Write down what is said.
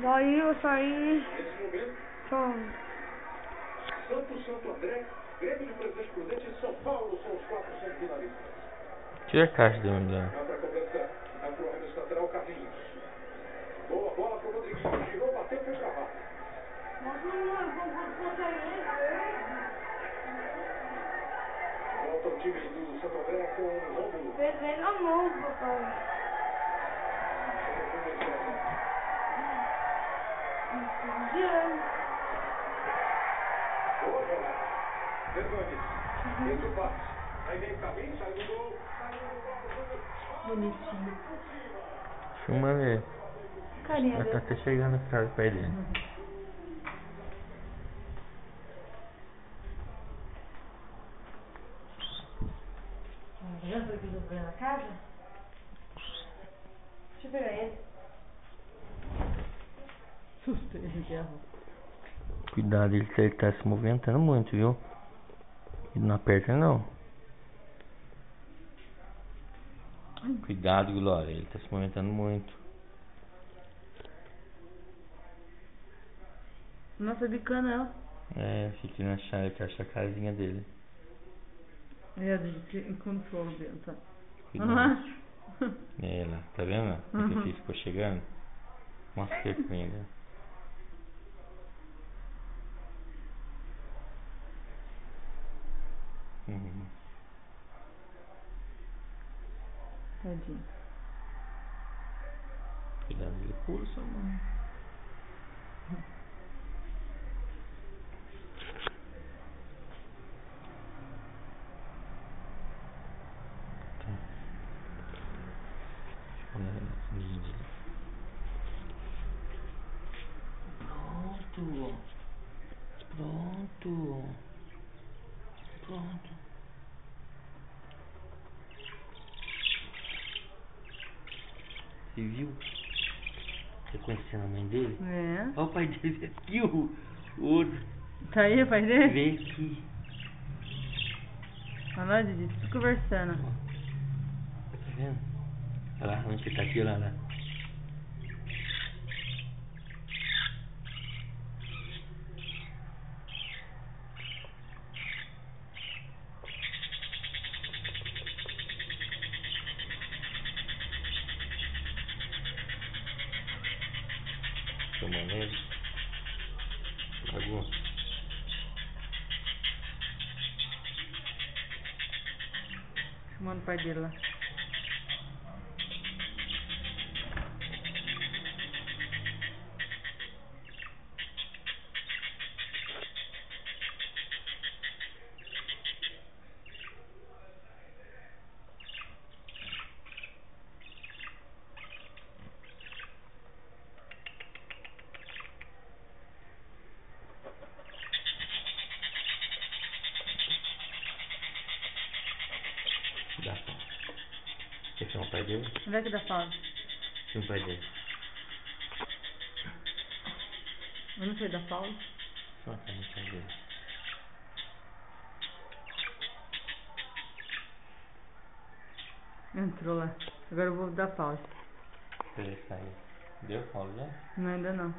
Daí eu saí. Nesse momento, Só. Santo André, Grêmio de Presidente Prudente e São Paulo são os 4 semifinalistas. Tira a caixa de onde dá. Para a cobrança, entrou o arremesso lateral, Carlinhos. Boa bola para o Rodriguinho, girou, bateu, foi travado. Volta o time do Santo André com o Rômulo. Peguei na mão, papai. Boa jogada. Hernandes. Fez o passe. Aí vem o Carlinhos, sai do gol. Bonitinho. Filma ele. Carinha Ela tá dele. até chegando perto dele. Já foi que eu na casa? Deixa eu pegar ele. Susto, ele errou. Cuidado, ele tá se movimentando muito, viu? Ele não aperta não. Cuidado, Glória, ele tá se movimentando muito. Nossa, bicana ela. É, fica na chave que acha a casinha dele. É, a gente encontrou dentro, tá? Cuidado. Não acho? É, lá, tá vendo? Uhum. Esse ficou chegando. Mostra aqui ainda. Uhum. Tadinho. Cuidado, ele pula sua mão. Pronto. Pronto. Pronto. Você viu? Você conhecendo a mãe dele? É. Olha o pai dele aqui, o outro. Tá aí o pai dele? Vem aqui. Olha lá, Didi, tudo conversando. Tá vendo? Olha lá, onde você tá aqui, olha lá. Chamando ele. Largou. Chamando o pai dele lá. Dá. Quer chamar o pai dele? Onde é que dá fala? Chama o pai dele. Eu não sei da Paula. Só pra não pai dele. Entrou lá. Agora eu vou dar pausa. Ele saiu. Deu pausa já? Não, ainda não.